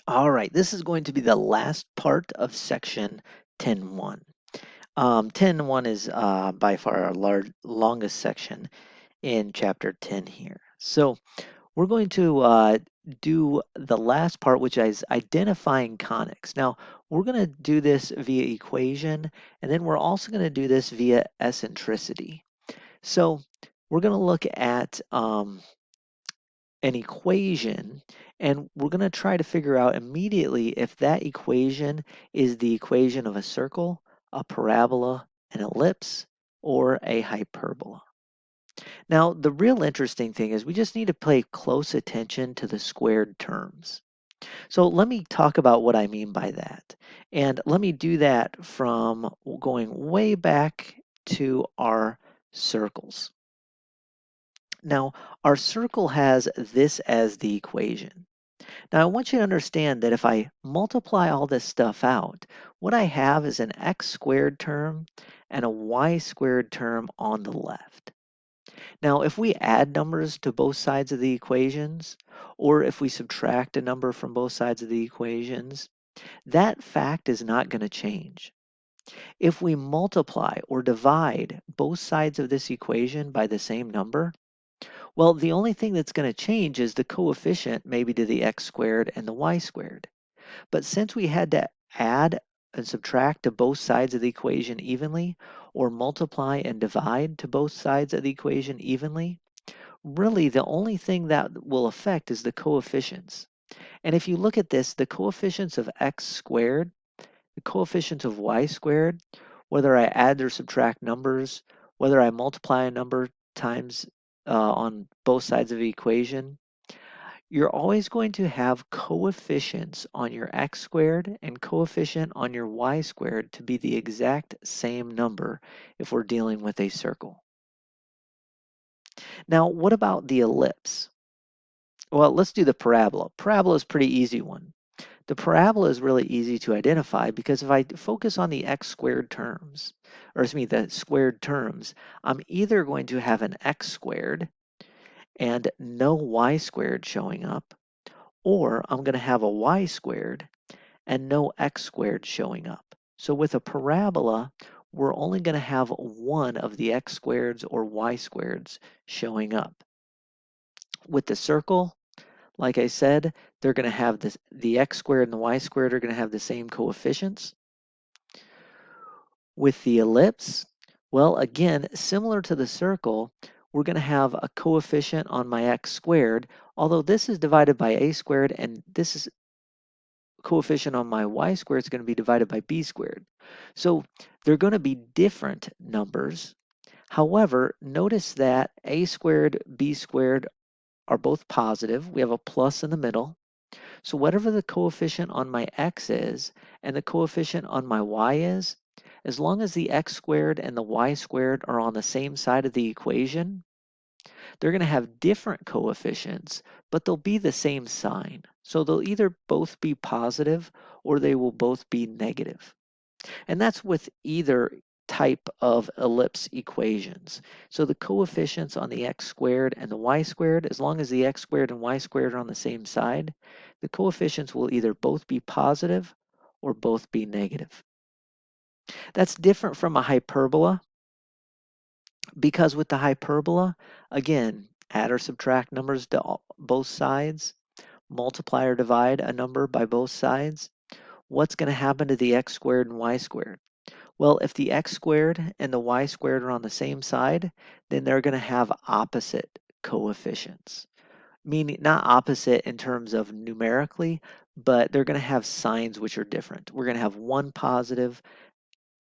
All right, this is going to be the last part of section 10.1. 10.1 is by far our longest section in chapter 10 here. So we're going to do the last part, which is identifying conics. Now, we're going to do this via equation, and then we're also going to do this via eccentricity. So we're going to look at an equation, and we're going to try to figure out immediately if that equation is the equation of a circle, a parabola, an ellipse, or a hyperbola. Now, the real interesting thing is we just need to pay close attention to the squared terms. So let me talk about what I mean by that. And let me do that from going way back to our circles. Now, our circle has this as the equation. Now, I want you to understand that if I multiply all this stuff out, what I have is an x squared term and a y squared term on the left. Now, if we add numbers to both sides of the equations, or if we subtract a number from both sides of the equations, that fact is not going to change. If we multiply or divide both sides of this equation by the same number, well, the only thing that's going to change is the coefficient maybe to the x squared and the y squared. But since we had to add and subtract to both sides of the equation evenly, or multiply and divide to both sides of the equation evenly, really the only thing that will affect is the coefficients. And if you look at this, the coefficients of x squared, the coefficients of y squared, whether I add or subtract numbers, whether I multiply a number times on both sides of the equation, you're always going to have coefficients on your x squared and coefficient on your y squared to be the exact same number if we're dealing with a circle. Now, what about the ellipse? Well, let's do the parabola. Parabola is a pretty easy one. The parabola is really easy to identify because if I focus on the x squared terms, or excuse me, the squared terms, I'm either going to have an x squared and no y squared showing up, or I'm going to have a y squared and no x squared showing up. So with a parabola, we're only going to have one of the x squareds or y squareds showing up. With the circle, like I said, they're going to have this, the x squared and the y squared are going to have the same coefficients. With the ellipse, well, again, similar to the circle, we're going to have a coefficient on my x squared, although this is divided by a squared and this is coefficient on my y squared is going to be divided by b squared. So they're going to be different numbers. However, notice that a squared, b squared are both positive. We have a plus in the middle. So whatever the coefficient on my x is and the coefficient on my y is, as long as the x squared and the y squared are on the same side of the equation, they're going to have different coefficients, but they'll be the same sign. So they'll either both be positive or they will both be negative. And that's with either type of ellipse equations. So the coefficients on the x squared and the y squared, as long as the x squared and y squared are on the same side, the coefficients will either both be positive or both be negative. That's different from a hyperbola because with the hyperbola, again, add or subtract numbers to both sides, multiply or divide a number by both sides. What's going to happen to the x squared and y squared? Well, if the x squared and the y squared are on the same side, then they're going to have opposite coefficients. Meaning not opposite in terms of numerically, but they're going to have signs which are different. We're going to have one positive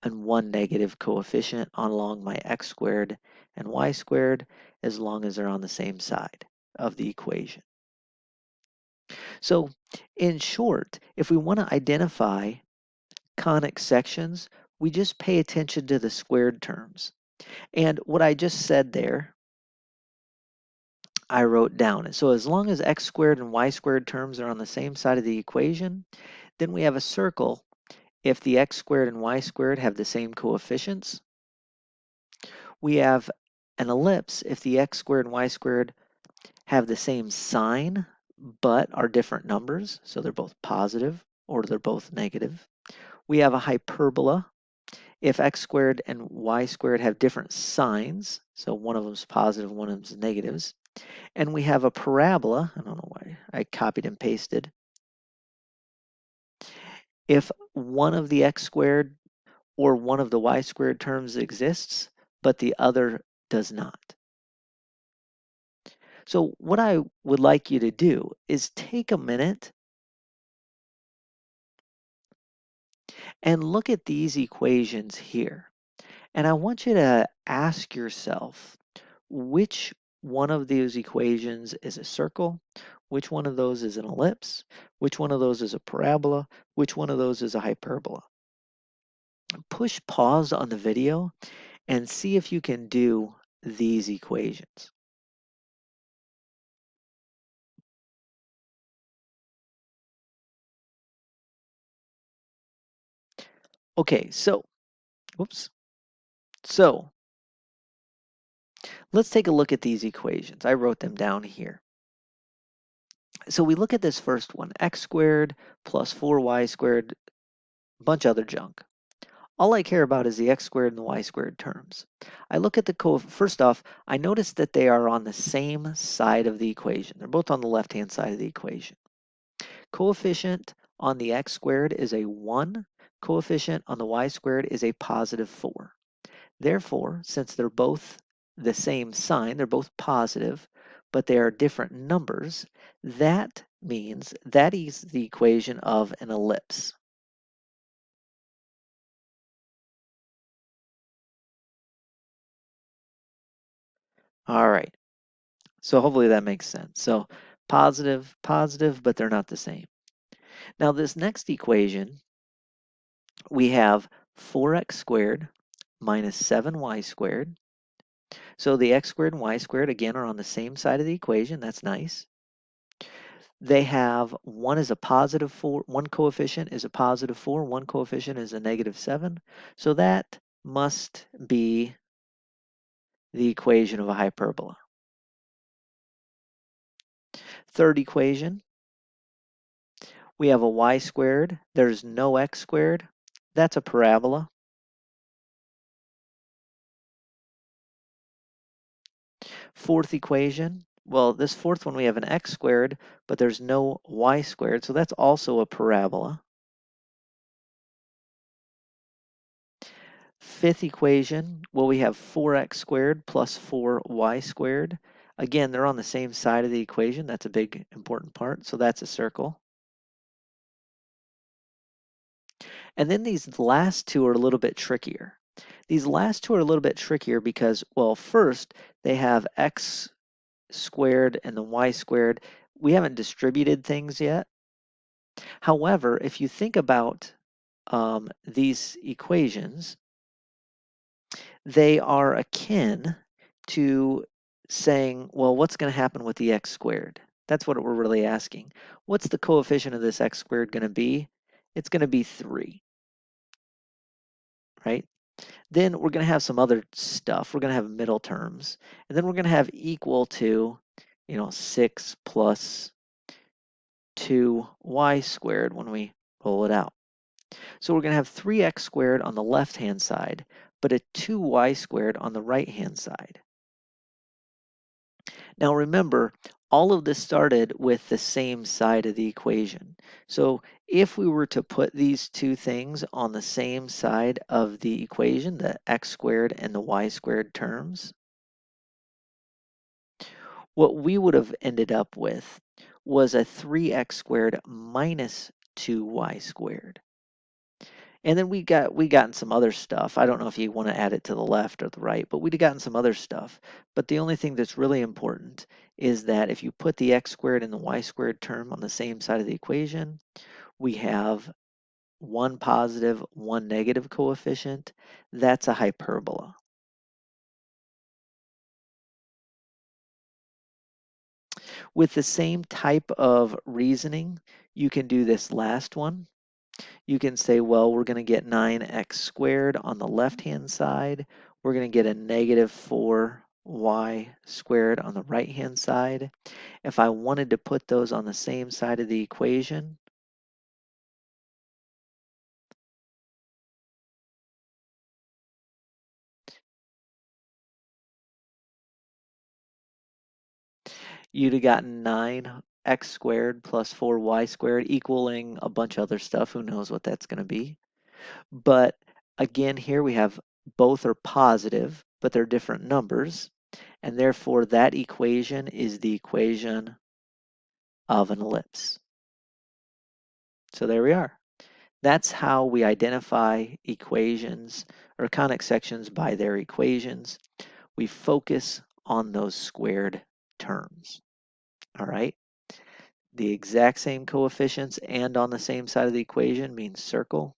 and one negative coefficient along my x squared and y squared as long as they're on the same side of the equation. So in short, if we want to identify conic sections, we just pay attention to the squared terms. And what I just said there, I wrote down. So as long as x squared and y squared terms are on the same side of the equation, then we have a circle if the x squared and y squared have the same coefficients. We have an ellipse if the x squared and y squared have the same sign, but are different numbers, so they're both positive or they're both negative. We have a hyperbola if x squared and y squared have different signs, so one of them is positive, one of them is negatives. And we have a parabola, I don't know why I copied and pasted, if one of the x squared or one of the y squared terms exists, but the other does not. So what I would like you to do is take a minute and look at these equations here. And I want you to ask yourself, which one of these equations is a circle? Which one of those is an ellipse? Which one of those is a parabola? Which one of those is a hyperbola? Push pause on the video and see if you can do these equations. Okay, so, whoops. So, let's take a look at these equations. I wrote them down here. So we look at this first one, x squared plus 4y squared, bunch of other junk. All I care about is the x squared and the y squared terms. I look at the first off, I notice that they are on the same side of the equation. They're both on the left-hand side of the equation. Coefficient on the x squared is a 1. Coefficient on the y squared is a positive 4. Therefore, since they're both the same sign, they're both positive, but they are different numbers, that means that is the equation of an ellipse. All right, so hopefully that makes sense. So positive, positive, but they're not the same. Now this next equation, we have 4x squared minus 7y squared. So the x squared and y squared, again, are on the same side of the equation. That's nice. They have one is a positive 4, one coefficient is a positive 4, one coefficient is a negative 7. So that must be the equation of a hyperbola. Third equation, we have a y squared. There's no x squared. That's a parabola. Fourth equation, well, this fourth one we have an x squared, but there's no y squared, so that's also a parabola. Fifth equation, well, we have 4x squared plus 4y squared. Again, they're on the same side of the equation. That's a big important part, so that's a circle. And then these last two are a little bit trickier. These last two are a little bit trickier because, well, first, they have x squared and the y squared. We haven't distributed things yet. However, if you think about these equations, they are akin to saying, well, what's going to happen with the x squared? That's what we're really asking. What's the coefficient of this x squared going to be? It's going to be 3, right? Then we're going to have some other stuff. We're going to have middle terms. And then we're going to have equal to, 6 plus 2y squared when we pull it out. So we're going to have 3x squared on the left-hand side, but a 2y squared on the right-hand side. Now remember, all of this started with the same side of the equation. So if we were to put these two things on the same side of the equation, the x squared and the y squared terms, what we would have ended up with was a 3x squared minus 2y squared. And then we gotten some other stuff. I don't know if you want to add it to the left or the right, but we'd gotten some other stuff. But the only thing that's really important is that if you put the x squared and the y squared term on the same side of the equation, we have one positive, one negative coefficient. That's a hyperbola. With the same type of reasoning, you can do this last one. You can say, well, we're going to get 9x squared on the left-hand side. We're going to get a negative 4 y squared on the right-hand side. If I wanted to put those on the same side of the equation, you'd have gotten 9x squared plus 4y squared equaling a bunch of other stuff. Who knows what that's going to be? But again, here we have both are positive, but they're different numbers. And therefore, that equation is the equation of an ellipse. So there we are. That's how we identify equations or conic sections by their equations. We focus on those squared terms. All right. The exact same coefficients and on the same side of the equation means circle.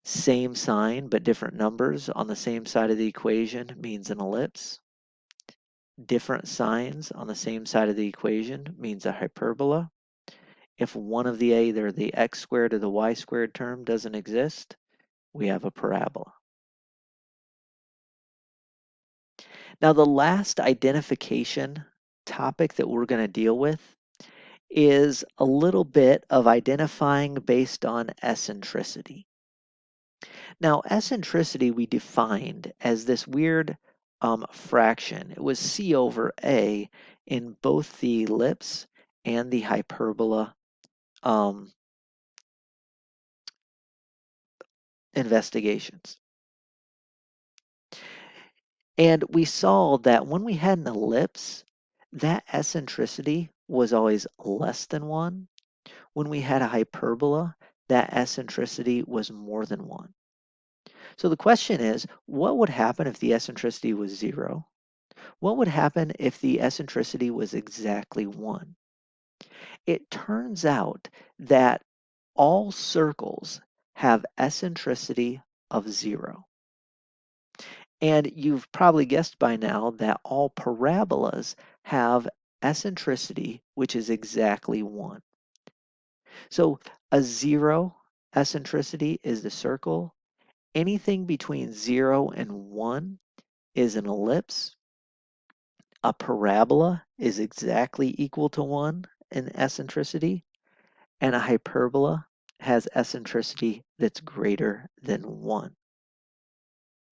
Same sign but different numbers on the same side of the equation means an ellipse. Different signs on the same side of the equation means a hyperbola. If one of the either the x squared or the y squared term doesn't exist, we have a parabola. Now the last identification topic that we're going to deal with is a little bit of identifying based on eccentricity. Now, eccentricity we defined as this weird fraction. It was c over a in both the ellipse and the hyperbola investigations. And we saw that when we had an ellipse, that eccentricity was always less than 1. When we had a hyperbola, that eccentricity was more than 1. So the question is, what would happen if the eccentricity was 0? What would happen if the eccentricity was exactly 1? It turns out that all circles have eccentricity of 0. And you've probably guessed by now that all parabolas have eccentricity, which is exactly 1. So a 0 eccentricity is the circle. Anything between 0 and 1 is an ellipse. A parabola is exactly equal to 1 in eccentricity, and a hyperbola has eccentricity that's greater than 1.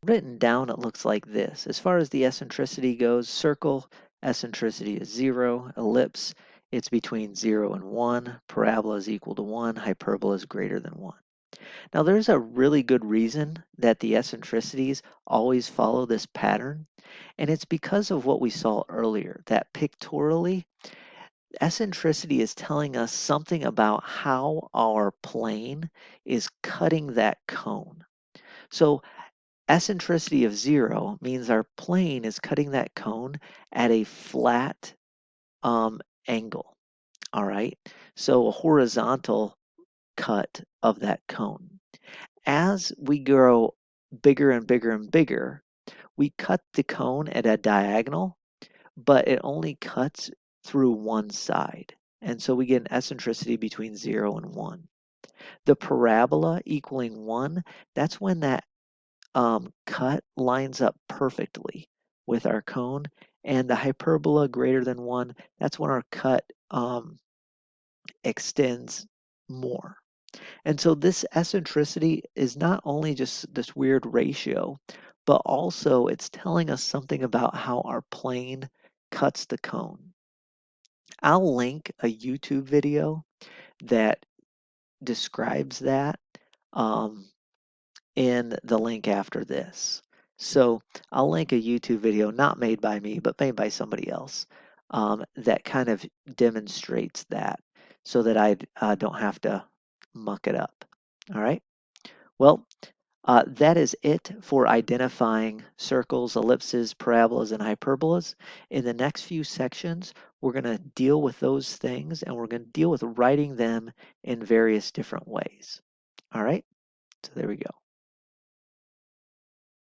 Written down, it looks like this. As far as the eccentricity goes, circle, eccentricity is 0. Ellipse, it's between 0 and 1. Parabola is equal to 1. Hyperbola is greater than 1. Now, there's a really good reason that the eccentricities always follow this pattern, and it's because of what we saw earlier, that pictorially, eccentricity is telling us something about how our plane is cutting that cone. So eccentricity of 0 means our plane is cutting that cone at a flat angle, all right? So a horizontal cut of that cone. As we grow bigger and bigger and bigger, we cut the cone at a diagonal, but it only cuts through one side. And so we get an eccentricity between 0 and 1. The parabola equaling 1, that's when that cut lines up perfectly with our cone. And the hyperbola greater than 1, that's when our cut extends more. And so this eccentricity is not only just this weird ratio, but also it's telling us something about how our plane cuts the cone. I'll link a YouTube video that describes that in the link after this. So I'll link a YouTube video not made by me, but made by somebody else that kind of demonstrates that so that I don't have to muck it up. All right. Well, that is it for identifying circles, ellipses, parabolas, and hyperbolas. In the next few sections, we're going to deal with those things and we're going to deal with writing them in various different ways. All right, so there we go.